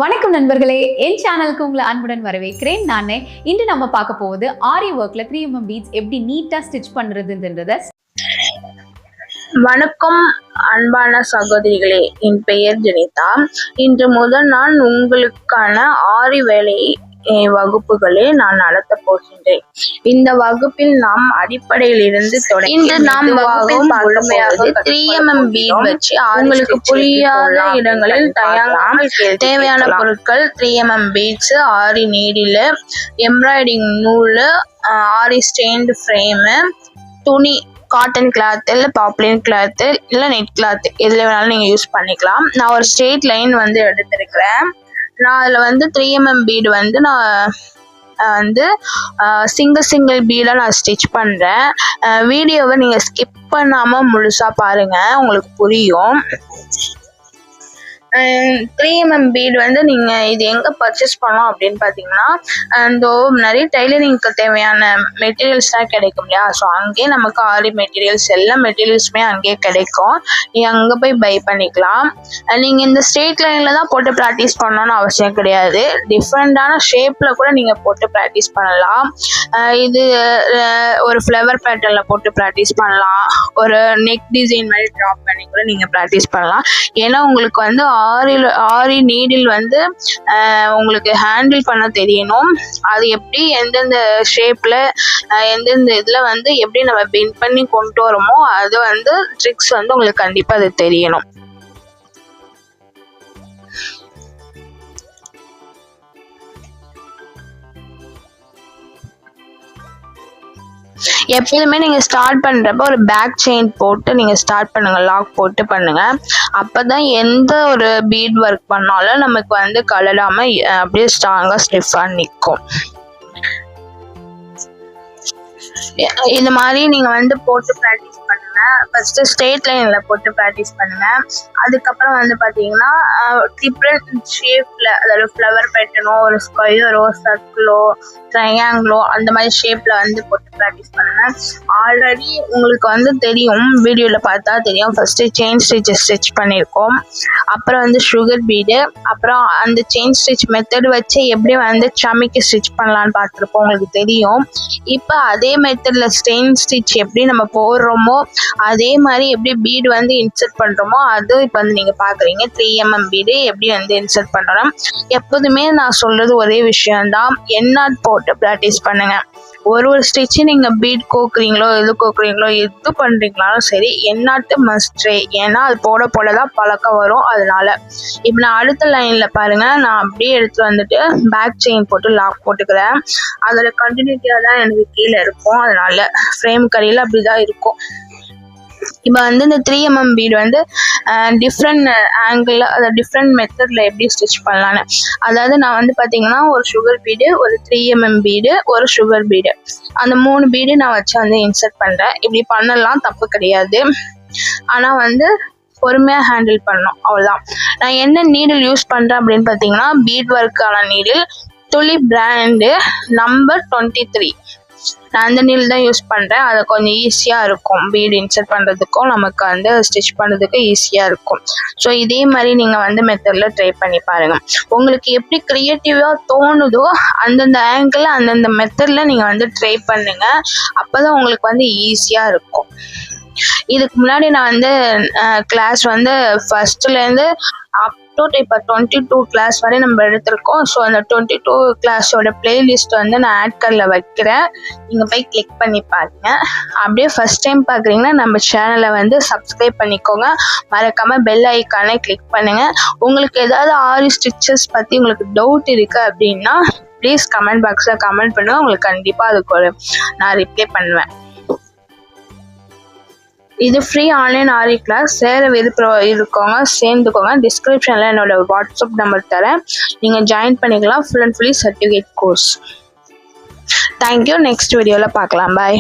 வணக்கம் நண்பர்களே, என் சேனலுக்கு உங்களை அன்புடன் வரவேற்கிறேன். நானே இன்று நம்ம பார்க்க போவது ஆரி ஒர்க்ல 3mm பீட்ஸ் எப்படி நீட்டா ஸ்டிச் பண்றதுன்றத. வணக்கம் அன்பான சகோதரிகளே, என் பெயர் ஜெனிதா. இன்று முதல் நான் உங்களுக்கான ஆரி வேலை வகுப்புகளை நான் நடத்த போகின்றேன். இந்த வகுப்பில் நாம் அடிப்படையில் இருந்து தொடங்கி நாம் முழுமையாக 3mm பீட் வச்சு உங்களுக்கு புரியாத இடங்களில் தயாராக தேவையான பொருட்கள் 3mm பீட்ஸ், ஆரி நீடில், எம்ப்ராய்டிங் நூல், ஆரி ஸ்டேண்ட் ஃப்ரேமு, துணி காட்டன் கிளாத் இல்லை பாப்லின் கிளாத் இல்லை நெட் கிளாத் எதுல வேணாலும் நீங்கள் யூஸ் பண்ணிக்கலாம். நான் ஒரு ஸ்ட்ரெயிட் லைன் வந்து எடுத்திருக்கிறேன். நான் அதில் 3mm பீடு நான் சிங்கிள் பீடாக நான் ஸ்டிச் பண்ணுறேன். வீடியோவை நீங்கள் ஸ்கிப் பண்ணாமல் முழுசாக பாருங்கள், உங்களுக்கு புரியும். 3mm பீடு நீங்கள் இது எங்கே பர்ச்சேஸ் பண்ணலாம் அப்படின்னு பார்த்தீங்கன்னா, நிறைய டைலரிங்க்கு தேவையான மெட்டீரியல்ஸ்லாம் கிடைக்கும் இல்லையா, ஸோ அங்கேயே நமக்கு ஆரி மெட்டீரியல்ஸ் எல்லா மெட்டீரியல்ஸுமே அங்கேயே கிடைக்கும். நீங்கள் அங்கே போய் பை பண்ணிக்கலாம். நீங்கள் இந்த ஸ்ட்ரெயிட் லைனில் தான் போட்டு ப்ராக்டிஸ் பண்ணணும்னு அவசியம் கிடையாது. டிஃப்ரெண்ட்டான ஷேப்பில் கூட நீங்கள் போட்டு ப்ராக்டிஸ் பண்ணலாம். இது ஒரு ஃப்ளவர் பேட்டர்னில் போட்டு ப்ராக்டிஸ் பண்ணலாம். ஒரு நெக் டிசைன் மாதிரி ட்ராப் பண்ணி கூட நீங்கள் ப்ராக்டிஸ் பண்ணலாம். ஏன்னா உங்களுக்கு ஆரி நீடில் உங்களுக்கு ஹேண்டில் பண்ண தெரியணும். அது எப்படி எந்தெந்த ஷேப்பில் எந்தெந்த இதில் எப்படி நம்ம பெண்ட் பண்ணி கொண்டு வரோமோ அது ட்ரிக்ஸ் உங்களுக்கு கண்டிப்பாக அது தெரியணும். எப்போதுமே நீங்கள் ஸ்டார்ட் பண்ணுறப்ப ஒரு பேக் செயின் போட்டு நீங்கள் ஸ்டார்ட் பண்ணுங்கள், லாக் போட்டு பண்ணுங்கள். அப்போ தான் எந்த ஒரு பீட் ஒர்க் பண்ணாலும் நமக்கு கலடாமல் அப்படியே ஸ்ட்ராங்காக ஸ்டிஃபாக நிற்கும். இது மாதிரி நீங்கள் போட்டு ப்ராக்டிஸ் பண்ணுங்கள். ஃபஸ்ட்டு ஸ்ட்ரெயிட் லைனில் போட்டு ப்ராக்டிஸ் பண்ணுங்கள். அதுக்கப்புறம் பார்த்தீங்கன்னா டிஃப்ரெண்ட் ஷேப்பில், அதாவது ஃப்ளவர் பேட்டர்னோ ஒரு ஸ்கொயரோ சர்க்கிளோ ட்ரையாங்கிளோ அந்த மாதிரி ஷேப்பில் போட்டு ப்ராக்டிஸ் பண்ணுங்கள். ஆல்ரெடி உங்களுக்கு தெரியும், வீடியோவில் பார்த்தா தெரியும். ஃபஸ்ட்டு செயின் ஸ்டிச் பண்ணியிருக்கோம், அப்புறம் சுகர் பீடு, அப்புறம் அந்த செயின் ஸ்டிச் மெத்தட் வச்சு எப்படி சமிக்கி ஸ்டிச் பண்ணலான்னு பார்த்துருப்போம், உங்களுக்கு தெரியும். இப்போ அதே மெத்தடில் ஸ்டெயின் ஸ்டிச் எப்படி நம்ம போடுறோமோ அதே மாதிரி எப்படி பீடு இன்சர்ட் பண்ணுறோமோ அது இப்போ நீங்கள் பார்க்குறீங்க. 3mm பீடு எப்படி இன்சர்ட் பண்ணுறோம். எப்போதுமே நான் சொல்கிறது ஒரே விஷயம்தான், எண்ணாட் போட்டு ப்ராக்டிஸ் பண்ணுங்கள். ஒரு ஸ்டிச்சு நீங்கள் பீட் கோக்குறீங்களோ எது பண்ணுறீங்களாலும் சரி, எண்ணாட்டு மஸ்ட்ரே. ஏன்னா அது போட தான் பழக்கம் வரும். அதனால இப்போ நான் அடுத்த லைனில் பாருங்கள், நான் அப்படியே எடுத்து பேக் செயின் போட்டு லாக் போட்டுக்கிறேன். அதோட கண்டினியூட்டியாக தான் எனக்கு கீழே இருக்கும். அதனால ஃப்ரேம் கடையில் அப்படி தான் இருக்கும். இப்போ இந்த 3mm பீடு டிஃப்ரெண்ட் ஆங்கிளில், அதை டிஃப்ரெண்ட் மெத்தடில் எப்படி ஸ்டிச் பண்ணலான்னு. அதாவது நான் பார்த்தீங்கன்னா ஒரு சுகர் பீடு, ஒரு 3mm பீடு, ஒரு சுகர் பீடு, அந்த 3 பீடு நான் வச்சு இன்சர்ட் பண்ணுறேன். இப்படி பண்ணலாம், தப்பு கிடையாது. ஆனால் பொறுமையாக ஹேண்டில் பண்ணணும், அவ்வளோதான். நான் என்ன நீடில் யூஸ் பண்ணுறேன் அப்படின்னு பார்த்தீங்கன்னா, பீட் ஒர்க்கான நீடில் துளி பிராண்டு நம்பர் 23. நான் அந்த நீல் தான் யூஸ் பண்ணுறேன். அது கொஞ்சம் ஈஸியாக இருக்கும், பீடு இன்சர்ட் பண்ணுறதுக்கும் நமக்கு ஸ்டிச் பண்ணுறதுக்கு ஈஸியாக இருக்கும். ஸோ இதே மாதிரி நீங்கள் மெத்தடில் ட்ரை பண்ணி பாருங்கள். உங்களுக்கு எப்படி க்ரியேட்டிவாக தோணுதோ அந்தந்த ஆங்கிளில் அந்தந்த மெத்தடில் நீங்கள் ட்ரை பண்ணுங்கள். அப்போ தான் உங்களுக்கு ஈஸியாக இருக்கும். இதுக்கு முன்னாடி நான் கிளாஸ் ஃபஸ்ட்டுலேருந்து அப் டு இப்போ 22 கிளாஸ் வரை நம்ம எடுத்திருக்கோம். ஸோ அந்த 22 கிளாஸோட பிளேலிஸ்ட் நான் ஆட் கார்டில் வைக்கிறேன். நீங்கள் போய் கிளிக் பண்ணி பாருங்க. அப்படியே ஃபஸ்ட் டைம் பார்க்குறீங்கன்னா நம்ம சேனலை சப்ஸ்கிரைப் பண்ணிக்கோங்க. மறக்காமல் பெல் ஐக்கானை கிளிக் பண்ணுங்கள். உங்களுக்கு ஏதாவது ஆரி ஸ்டிச்சஸ் பற்றி உங்களுக்கு டவுட் இருக்குது அப்படின்னா ப்ளீஸ் கமெண்ட் பாக்ஸில் கமெண்ட் பண்ணுங்கள். உங்களுக்கு கண்டிப்பாக அதுக்கு நான் ரிப்ளை பண்ணுவேன். இது ஃப்ரீ ஆன்லைன் ஆரி கிளாஸ். சேர இருக்கவங்க சேர்ந்துக்கோங்க. டிஸ்கிரிப்ஷனில் என்னோட வாட்ஸ்அப் நம்பர் தரேன், நீங்கள் ஜாயின் பண்ணிக்கலாம். Full and fully certificate course. Thank you. Next வீடியோவில் பார்க்கலாம். பாய்.